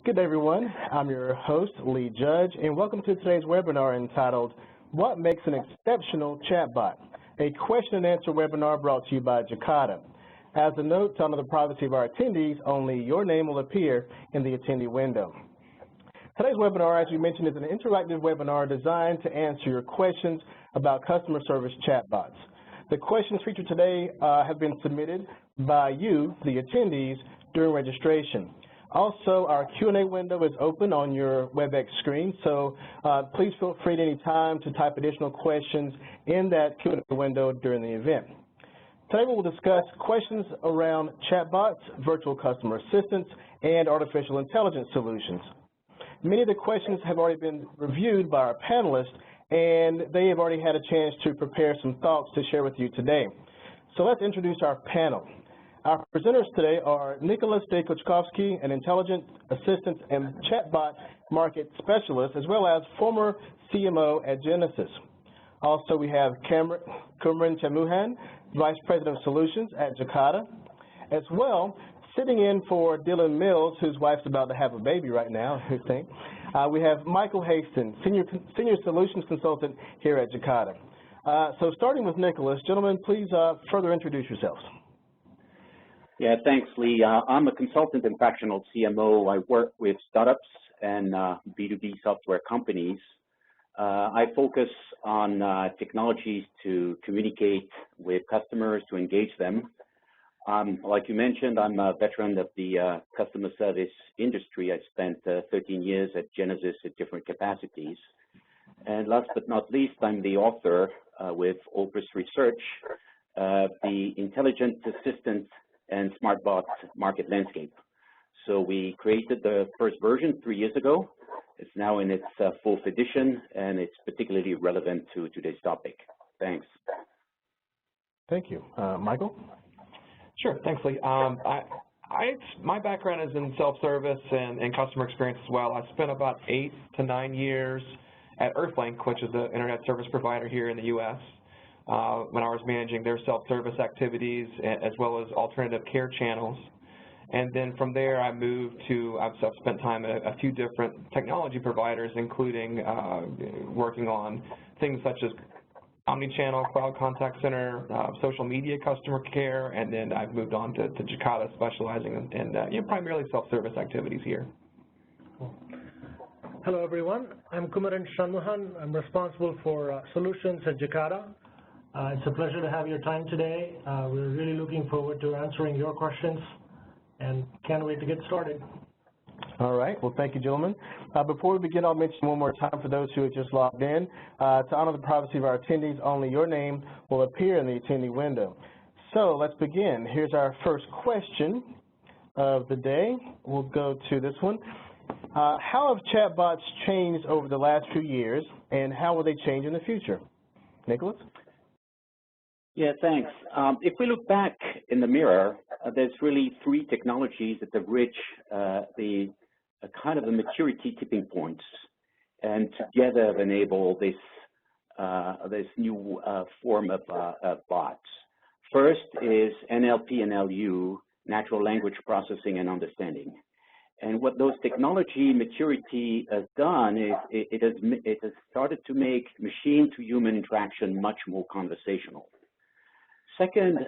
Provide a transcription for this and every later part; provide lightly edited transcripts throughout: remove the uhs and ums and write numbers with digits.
Good day, everyone. I'm your host, Lee Judge, and welcome to today's webinar entitled, What Makes an Exceptional Chatbot? A question and answer webinar brought to you by Jakarta. As a note, to honor the privacy of our attendees, only your name will appear in the attendee window. Today's webinar, as we mentioned, is an interactive webinar designed to answer your questions about customer service chatbots. The questions featured today have been submitted by you, the attendees, during registration. Also, our Q&A window is open on your WebEx screen, so please feel free at any time to type additional questions in that Q&A window during the event. Today we will discuss questions around chatbots, virtual customer assistants, and artificial intelligence solutions. Many of the questions have already been reviewed by our panelists, and they have already had a chance to prepare some thoughts to share with you today. So let's introduce our panel. Our presenters today are Nicholas Koczkowski, an intelligent assistant and chatbot market specialist, as well as former CMO at Genesis. Also, we have Kumran Chamuhan, Vice President of Solutions at Jakarta. As well, sitting in for Dylan Mills, whose wife's about to have a baby right now, I think. We have Michael Haston, Senior Solutions Consultant here at Jakarta. So starting with Nicholas, gentlemen, please further introduce yourselves. Yeah, thanks, Lee. I'm a consultant and fractional CMO. I work with startups and B2B software companies. I focus on technologies to communicate with customers, to engage them. Like you mentioned, I'm a veteran of the customer service industry. I spent 13 years at Genesis at different capacities. And last but not least, I'm the author with Opus Research, the Intelligent Assistant and SmartBot market landscape. So we created the first version 3 years ago. It's now in its fourth edition, and it's particularly relevant to today's topic. Thanks. Thank you. Michael? Sure. Thanks, Lee. My background is in self-service and customer experience as well. I spent about 8 to 9 years at Earthlink, which is the internet service provider here in the U.S., when I was managing their self-service activities as well as alternative care channels. And then from there, I've spent time at a few different technology providers, including working on things such as omni-channel, cloud contact center, social media customer care, and then I've moved on to Jakarta, specializing in primarily self-service activities here. Hello, everyone. I'm Kumaran Shanmuhan. I'm responsible for solutions at Jakarta. It's a pleasure to have your time today. We're really looking forward to answering your questions and can't wait to get started. All right. Well, thank you, gentlemen. Before we begin, I'll mention one more time for those who have just logged in. To honor the privacy of our attendees, only your name will appear in the attendee window. So let's begin. Here's our first question of the day. We'll go to this one. How have chatbots changed over the last few years, and how will they change in the future? Nicholas? Yeah, thanks. If we look back in the mirror, there's really 3 technologies that have reached the kind of the maturity tipping points, and together have enabled this new form of bots. First is NLP and NLU, natural language processing and understanding. And what those technology maturity has done is it has started to make machine-to-human interaction much more conversational. Second,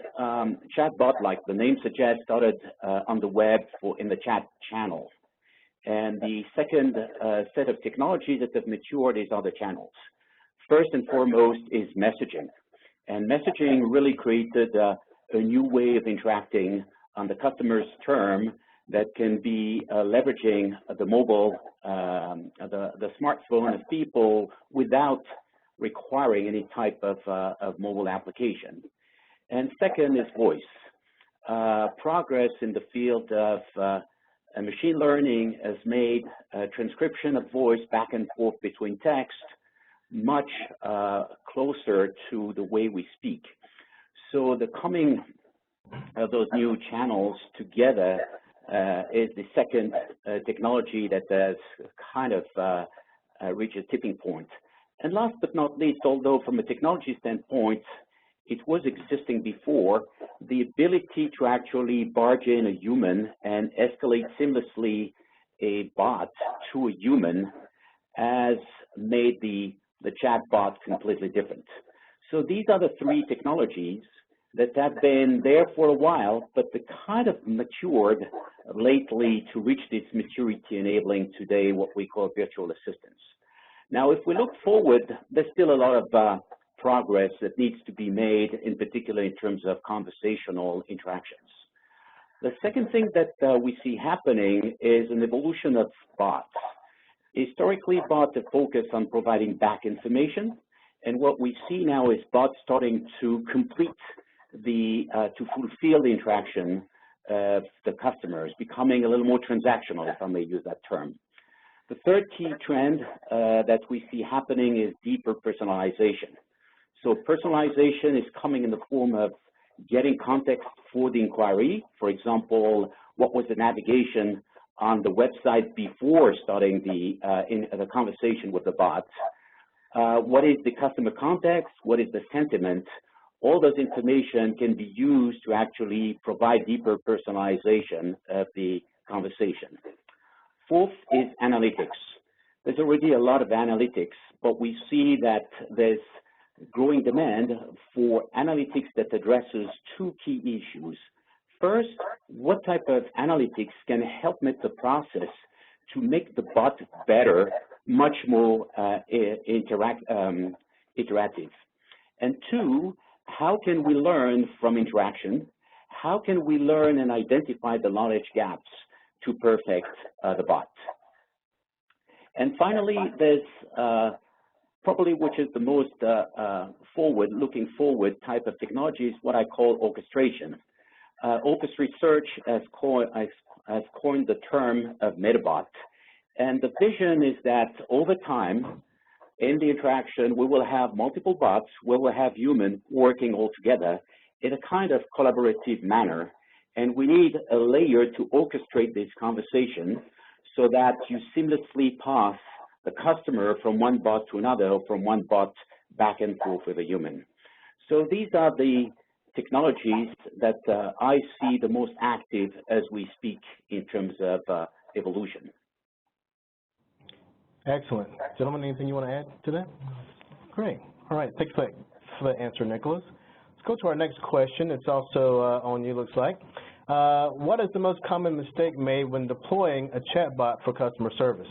chatbot, like the name suggests, started on the web in the chat channel. And the second set of technologies that have matured is other channels. First and foremost is messaging. And messaging really created a new way of interacting on the customer's term that can be leveraging the mobile, the smartphone of people without requiring any type of mobile application. And second is voice. Progress in the field of machine learning has made transcription of voice back and forth between text much closer to the way we speak. So the coming of those new channels together is the second technology that has kind of reached a tipping point. And last but not least, although from a technology standpoint, it was existing before, the ability to actually barge in a human and escalate seamlessly a bot to a human has made the chatbot completely different. So these are the three technologies that have been there for a while, but they kind of matured lately to reach this maturity, enabling today what we call virtual assistants. Now, if we look forward, there's still a lot of progress that needs to be made, in particular in terms of conversational interactions. The second thing that we see happening is an evolution of bots. Historically, bots have focused on providing back information, and what we see now is bots starting to complete to fulfill the interaction of the customers, becoming a little more transactional, if I may use that term. The third key trend that we see happening is deeper personalization. So personalization is coming in the form of getting context for the inquiry. For example, what was the navigation on the website before starting the conversation with the bot? What is the customer context? What is the sentiment? All those information can be used to actually provide deeper personalization of the conversation. Fourth is analytics. There's already a lot of analytics, but we see that there's growing demand for analytics that addresses two key issues. First, what type of analytics can help make the process to make the bot better, much more iterative? And two, how can we learn from interaction? How can we learn and identify the knowledge gaps to perfect the bot? And finally, there's probably which is the most looking forward type of technology is what I call orchestration. Opus Research has coined the term of metabot. And the vision is that over time, in the interaction, we will have multiple bots, we will have humans working all together in a kind of collaborative manner. And we need a layer to orchestrate this conversation so that you seamlessly pass the customer from one bot to another, or from one bot back and forth with a human. So these are the technologies that I see the most active as we speak in terms of evolution. Excellent. Gentlemen, anything you want to add to that? Great. All right. Thanks for that answer, Nicholas. Let's go to our next question. It's also on you, looks like. What is the most common mistake made when deploying a chatbot for customer service?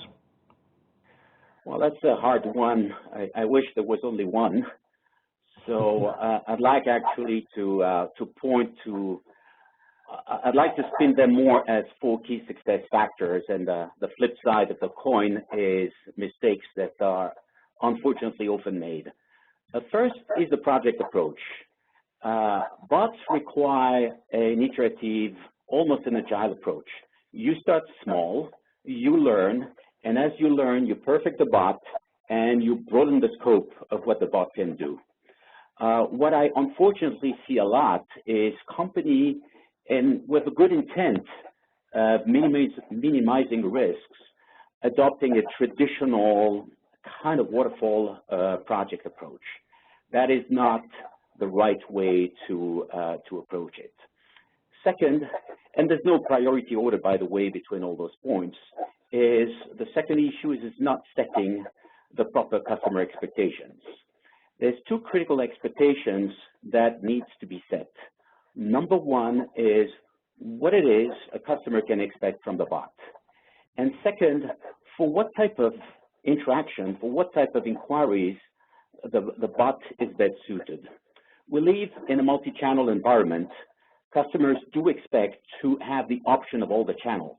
Well, that's a hard one. I wish there was only one. So I'd like actually to point to, I'd like to spin them more as 4 key success factors, and the flip side of the coin is mistakes that are unfortunately often made. The first is the project approach. Bots require an iterative, almost an agile approach. You start small, you learn, and as you learn, you perfect the bot, and you broaden the scope of what the bot can do. What I unfortunately see a lot is company, and with a good intent of minimizing risks, adopting a traditional kind of waterfall project approach. That is not the right way to approach it. Second, and there's no priority order, by the way, between all those points, is the second issue is not setting the proper customer expectations. There's 2 critical expectations that needs to be set. Number one is what it is a customer can expect from the bot. And second, for what type of interaction, for what type of inquiries the bot is best suited. We live in a multi-channel environment. Customers do expect to have the option of all the channels.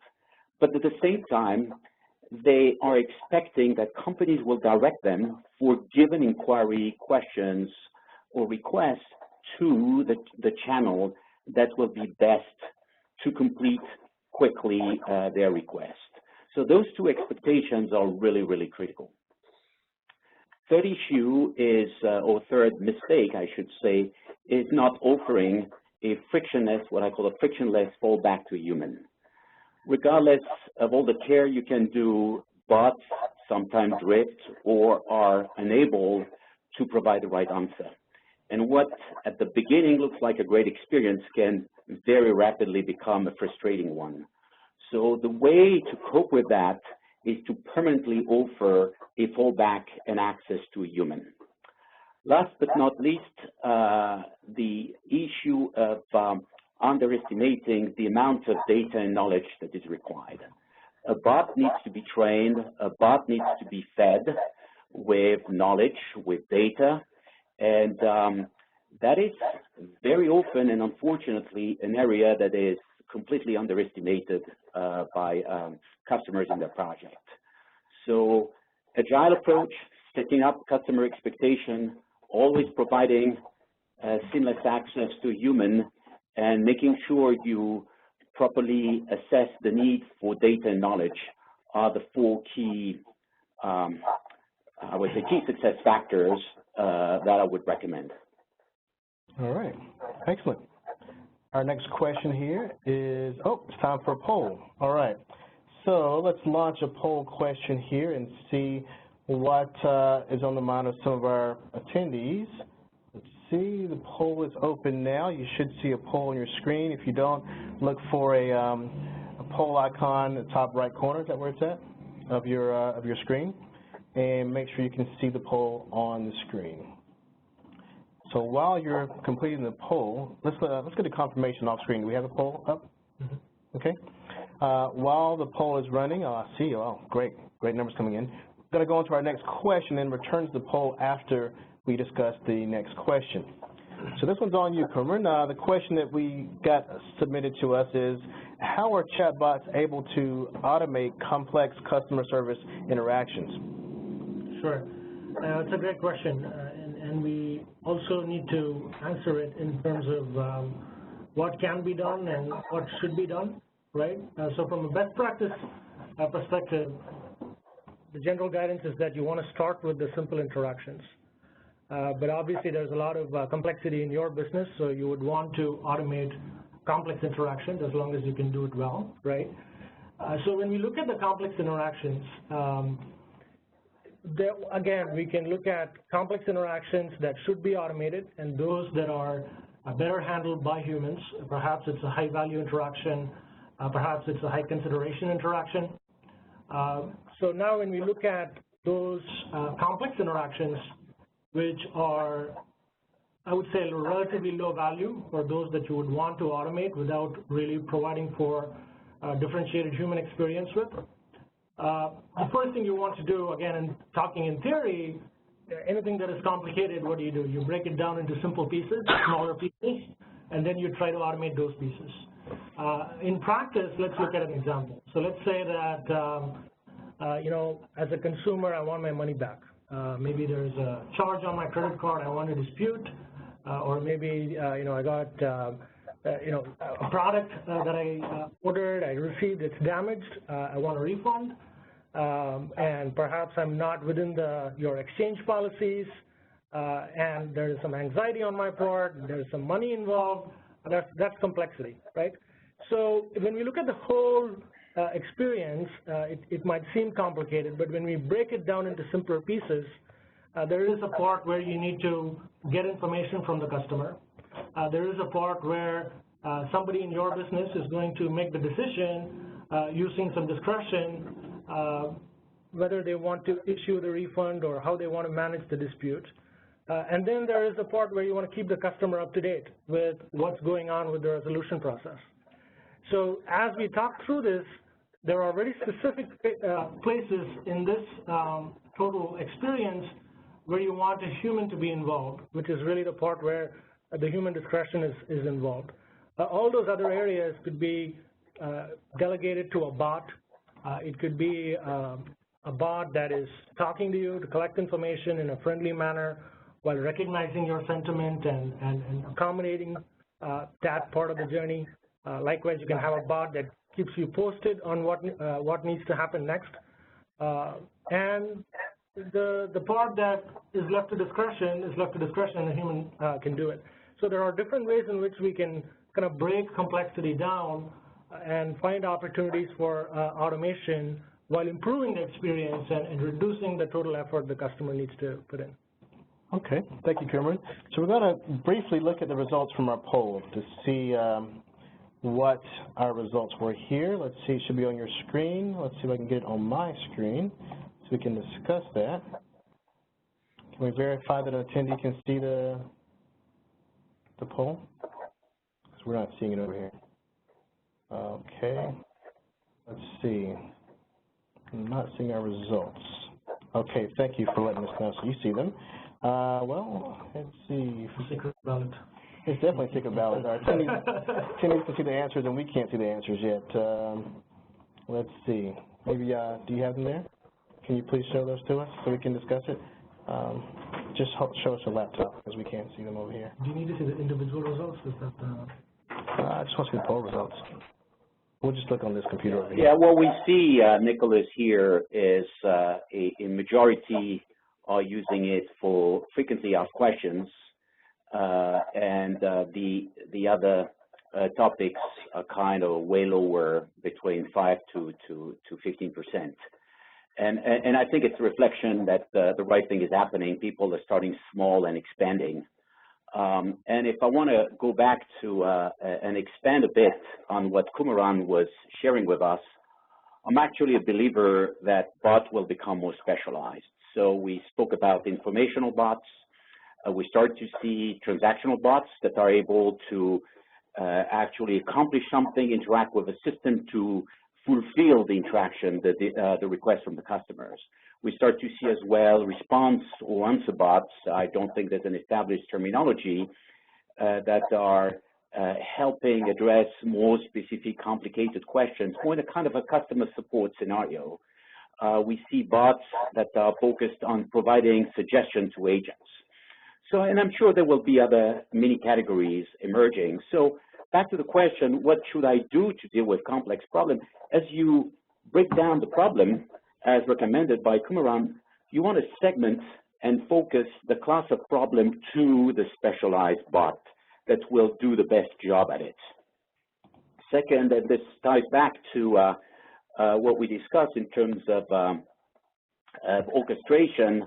But at the same time, they are expecting that companies will direct them for given inquiry, questions, or requests to the channel that will be best to complete quickly their request. So those 2 expectations are really, really critical. Third issue is, or third mistake, I should say, is not offering a frictionless, what I call a frictionless fallback to a human. Regardless of all the care you can do, bots sometimes drift or are unable to provide the right answer. And what at the beginning looks like a great experience can very rapidly become a frustrating one. So the way to cope with that is to permanently offer a fallback and access to a human. Last but not least, the issue of underestimating the amount of data and knowledge that is required. A bot needs to be trained, a bot needs to be fed with knowledge, with data, and that is very often and unfortunately an area that is completely underestimated by customers in their project. So agile approach, setting up customer expectation, always providing seamless access to a human, and making sure you properly assess the need for data and knowledge are the four key, I would say, key success factors that I would recommend. All right, excellent. Our next question here is, it's time for a poll. All right, so let's launch a poll question here and see what is on the mind of some of our attendees. Let's see, the poll is open now. You should see a poll on your screen. If you don't, look for a poll icon in the top right corner. Is that where it's at, of your screen? And make sure you can see the poll on the screen. So while you're completing the poll, let's get a confirmation off screen. Do we have a poll up? Mm-hmm. Okay. While the poll is running, I see. Oh, great numbers coming in. We're going to go on to our next question and return to the poll after we discuss the next question. So this one's on you, Cameron. The question that we got submitted to us is, how are chatbots able to automate complex customer service interactions? Sure. It's a great question, and we also need to answer it in terms of what can be done and what should be done, right? So from a best practice perspective, the general guidance is that you want to start with the simple interactions. But obviously there's a lot of complexity in your business, so you would want to automate complex interactions as long as you can do it well, right? So when we look at the complex interactions, again, we can look at complex interactions that should be automated and those that are better handled by humans. Perhaps it's a high-value interaction, perhaps it's a high-consideration interaction. So now when we look at those complex interactions, which are, I would say, relatively low value, or those that you would want to automate without really providing for a differentiated human experience with, the first thing you want to do, again, in talking in theory, anything that is complicated, what do? You break it down into simple pieces, smaller pieces, and then you try to automate those pieces. In practice, let's look at an example. So let's say that, as a consumer, I want my money back. Maybe there's a charge on my credit card I want to dispute, or maybe, I got, a product that I ordered, I received, it's damaged, I want a refund, and perhaps I'm not within your exchange policies, and there's some anxiety on my part, there's some money involved, that's complexity, right? So when we look at the whole experience, it might seem complicated, but when we break it down into simpler pieces, there is a part where you need to get information from the customer. There is a part where somebody in your business is going to make the decision using some discretion whether they want to issue the refund or how they want to manage the dispute. And then there is a part where you want to keep the customer up to date with what's going on with the resolution process. So as we talk through this, there are very specific places in this total experience where you want a human to be involved, which is really the part where the human discretion is involved. All those other areas could be delegated to a bot. It could be a bot that is talking to you to collect information in a friendly manner while recognizing your sentiment and accommodating that part of the journey. Likewise, you can have a bot that keeps you posted on what needs to happen next. And the part that is left to discretion and the human can do it. So there are different ways in which we can kind of break complexity down and find opportunities for automation while improving the experience and reducing the total effort the customer needs to put in. Okay, thank you, Cameron. So we're going to briefly look at the results from our poll to see what our results were here. Let's see, it should be on your screen. Let's see if I can get it on my screen so we can discuss that. Can we verify that an attendee can see the poll? Because we're not seeing it over here. Okay, let's see. I'm not seeing our results. Okay, thank you for letting us know. So you see them. Well, let's see. Secret ballot. It's definitely secret ballot. Our attendees can see the answers, and we can't see the answers yet. Let's see. Maybe, do you have them there? Can you please show those to us so we can discuss it? Just show us your laptop because we can't see them over here. Do you need to see the individual results? Is that I just want to see the poll results. We'll just look on this computer over here. Yeah, what we see, Nicholas, here is a majority are using it for frequently asked questions, and the other topics are kind of way lower, between 5 to 15%. And I think it's a reflection that the right thing is happening. People are starting small and expanding. And if I want to go back to and expand a bit on what Kumaran was sharing with us, I'm actually a believer that bots will become more specialized. So we spoke about informational bots. We start to see transactional bots that are able to actually accomplish something, interact with a system to fulfill the interaction, the request from the customers. We start to see as well response or answer bots. I don't think there's an established terminology that are helping address more specific, complicated questions, more in a kind of a customer support scenario. We see bots that are focused on providing suggestions to agents. So, and I'm sure there will be other mini categories emerging. So back to the question, what should I do to deal with complex problems? As you break down the problem, as recommended by Kumaran, you want to segment and focus the class of problem to the specialized bot that will do the best job at it. Second, and this ties back to what we discussed in terms of orchestration,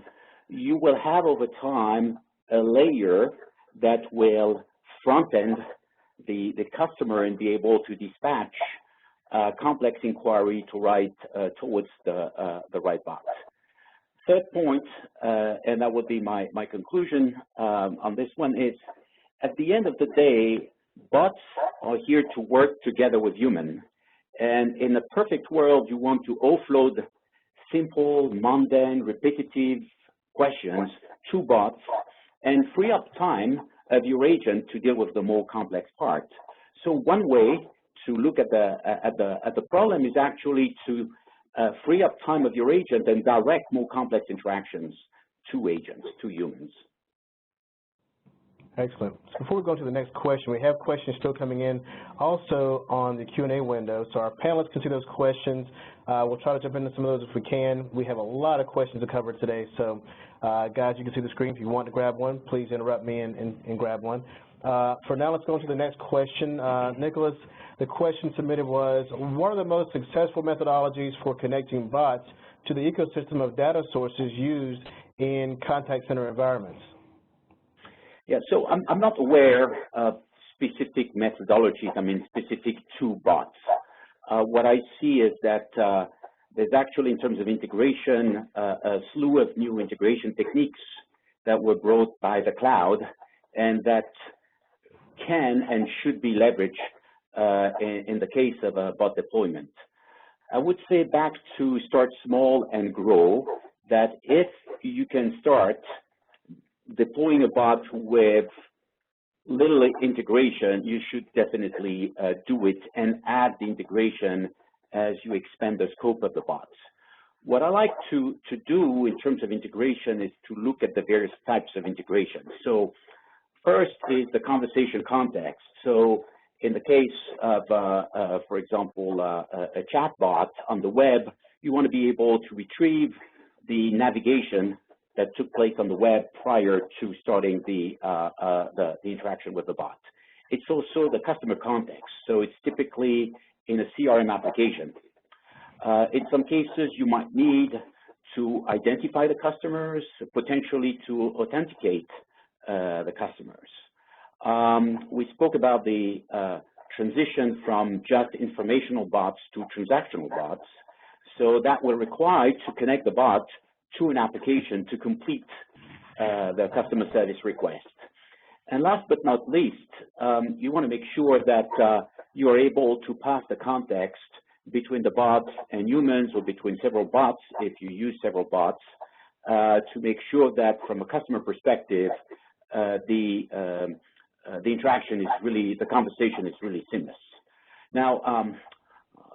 you will have over time a layer that will front-end the customer and be able to dispatch complex inquiry to write towards the right bot. Third point, and that would be my conclusion on this one, is at the end of the day, bots are here to work together with humans. And in a perfect world, you want to offload simple, mundane, repetitive questions to bots and free up time of your agent to deal with the more complex part. So one way to look at the problem is actually to free up time of your agent and direct more complex interactions to agents, to humans. Excellent. So before we go to the next question, we have questions still coming in also on the Q&A window, so our panelists can see those questions. We'll try to jump into some of those if we can. We have a lot of questions to cover today, so guys, you can see the screen. If you want to grab one, please interrupt me and grab one. For now, let's go on to the next question. Nicholas, the question submitted was, what are the most successful methodologies for connecting bots to the ecosystem of data sources used in contact center environments? Yeah, so I'm not aware of specific methodologies, specific to bots. What I see is that there's actually, in terms of integration, a slew of new integration techniques that were brought by the cloud and that can and should be leveraged in the case of a bot deployment. I would say back to start small and grow, that if you can start deploying a bot with little integration, you should definitely do it and add the integration as you expand the scope of the bots. What I like to do in terms of integration is to look at the various types of integration. So first is the conversation context. So in the case of, for example, a chatbot on the web, you want to be able to retrieve the navigation that took place on the web prior to starting the interaction with the bot. It's also the customer context. So it's typically in a CRM application. In some cases, you might need to identify the customers, potentially to authenticate the customers. We spoke about the transition from just informational bots to transactional bots. So that will require to connect the bot to an application to complete the customer service request. And last but not least, you want to make sure that you are able to pass the context between the bots and humans, or between several bots if you use several bots, to make sure that from a customer perspective, the interaction is really, the conversation is really seamless. Now,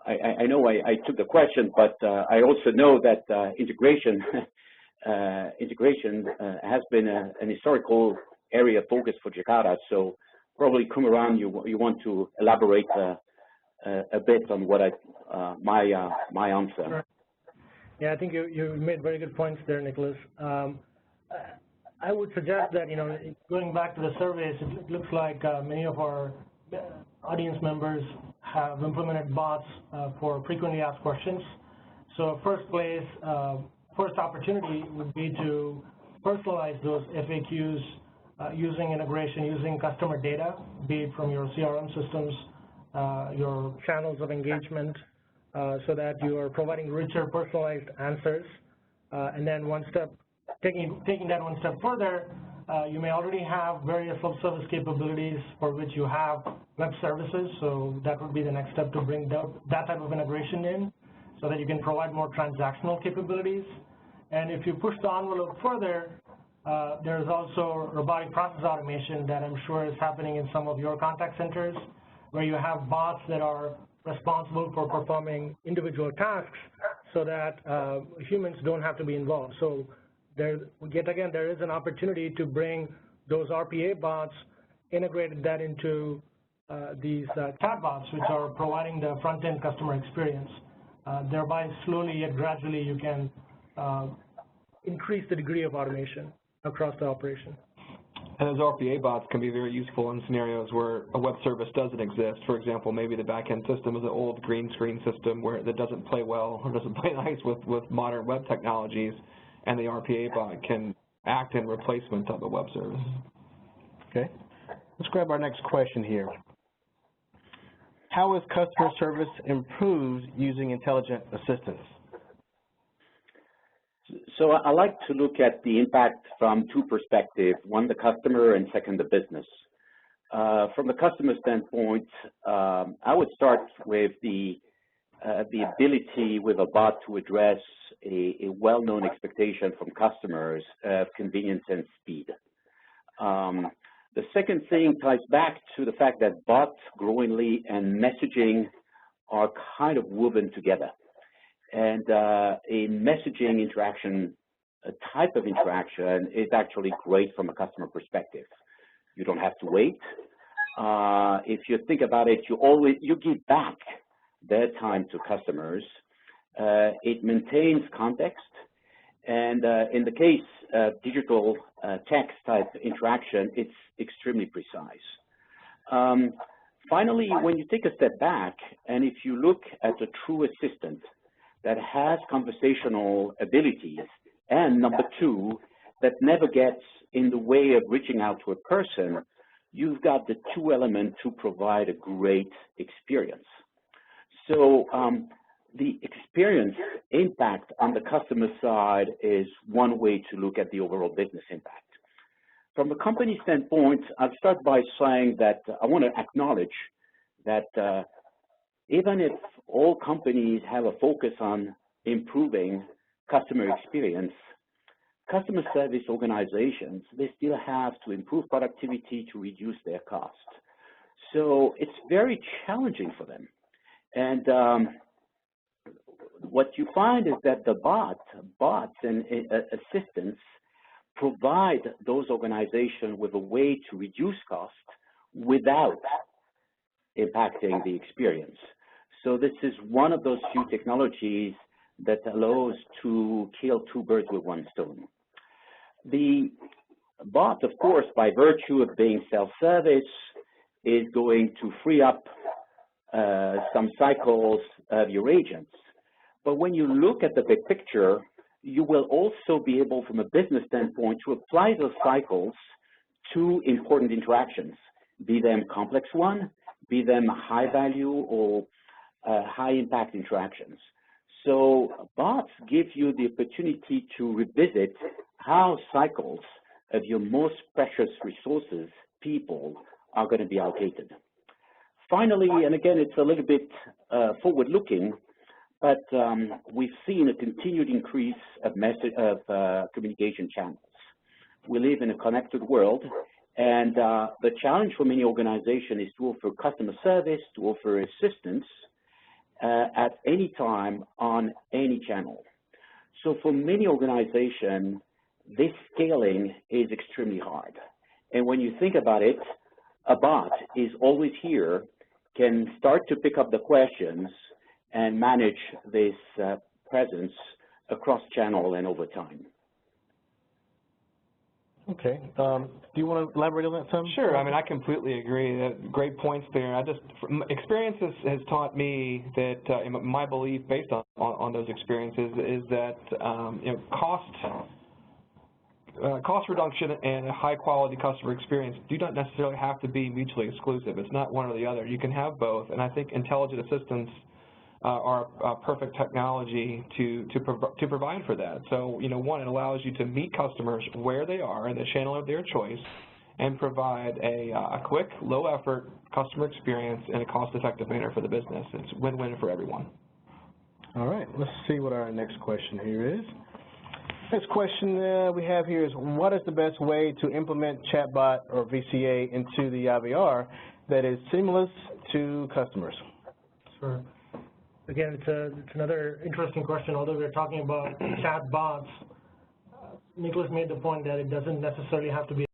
I know I took the question, but I also know that integration has been an historical area of focus for Jakarta. So probably Kumaran, you want to elaborate a bit on what my answer. Sure. Yeah, I think you made very good points there, Nicholas. I would suggest that, going back to the surveys, it looks like many of our audience members have implemented bots for frequently asked questions. So first opportunity would be to personalize those FAQs using integration, using customer data, be it from your CRM systems, your channels of engagement, so that you are providing richer, personalized answers. And then taking that one step further, you may already have various self-service capabilities for which you have web services, so that would be the next step to bring that type of integration in, so that you can provide more transactional capabilities. And if you push the envelope further, there's also robotic process automation that I'm sure is happening in some of your contact centers, where you have bots that are responsible for performing individual tasks so that humans don't have to be involved. So yet again, there is an opportunity to bring those RPA bots, integrated that into these chatbots, which are providing the front-end customer experience. Thereby, slowly yet gradually, you can increase the degree of automation across the operation. And those RPA bots can be very useful in scenarios where a web service doesn't exist. For example, maybe the back-end system is an old green screen system that doesn't play well or doesn't play nice with modern web technologies, and the RPA bot can act in replacement of the web service. Okay. Let's grab our next question here. How is customer service improved using intelligent assistants? So I like to look at the impact from two perspectives, one the customer and second the business. From the customer standpoint, I would start with the ability with a bot to address a well-known expectation from customers of convenience and speed. The second thing ties back to the fact that bots growingly and messaging are kind of woven together. And a messaging interaction, a type of interaction, is actually great from a customer perspective. You don't have to wait. If you think about it, you give back their time to customers. It maintains context, and in the case of digital text type interaction, it's extremely precise. Finally, when you take a step back, and if you look at a true assistant that has conversational abilities, and number two, that never gets in the way of reaching out to a person, you've got the two elements to provide a great experience. So the experience impact on the customer side is one way to look at the overall business impact. From a company standpoint, I'll start by saying that I want to acknowledge that even if all companies have a focus on improving customer experience, customer service organizations, they still have to improve productivity to reduce their cost. So it's very challenging for them. And what you find is that the bots and assistants provide those organizations with a way to reduce cost without impacting the experience. So this is one of those few technologies that allows to kill two birds with one stone. The bot, of course, by virtue of being self-service, is going to free up some cycles of your agents. But when you look at the big picture, you will also be able, from a business standpoint, to apply those cycles to important interactions, be them complex one, be them high value or high impact interactions. So bots give you the opportunity to revisit how cycles of your most precious resources, people, are going to be allocated. Finally, and again, it's a little bit forward-looking, but we've seen a continued increase of communication channels. We live in a connected world, and the challenge for many organizations is to offer customer service, to offer assistance at any time on any channel. So for many organizations, this scaling is extremely hard. And when you think about it, a bot is always here, can start to pick up the questions and manage this presence across channel and over time. Okay. Do you want to elaborate on that some? Sure. I mean, I completely agree. Great points there. Experience has taught me that my belief, based on those experiences, is that cost reduction and a high-quality customer experience do not necessarily have to be mutually exclusive. It's not one or the other. You can have both, and I think intelligent assistants are a perfect technology to provide for that. So, one, it allows you to meet customers where they are in the channel of their choice and provide a quick, low-effort customer experience in a cost-effective manner for the business. It's win-win for everyone. All right. Let's see what our next question here is. Next question we have here is, what is the best way to implement Chatbot or VCA into the IVR that is seamless to customers? Sure. Again, it's another interesting question. Although we're talking about chatbots, Nicholas made the point that it doesn't necessarily have to be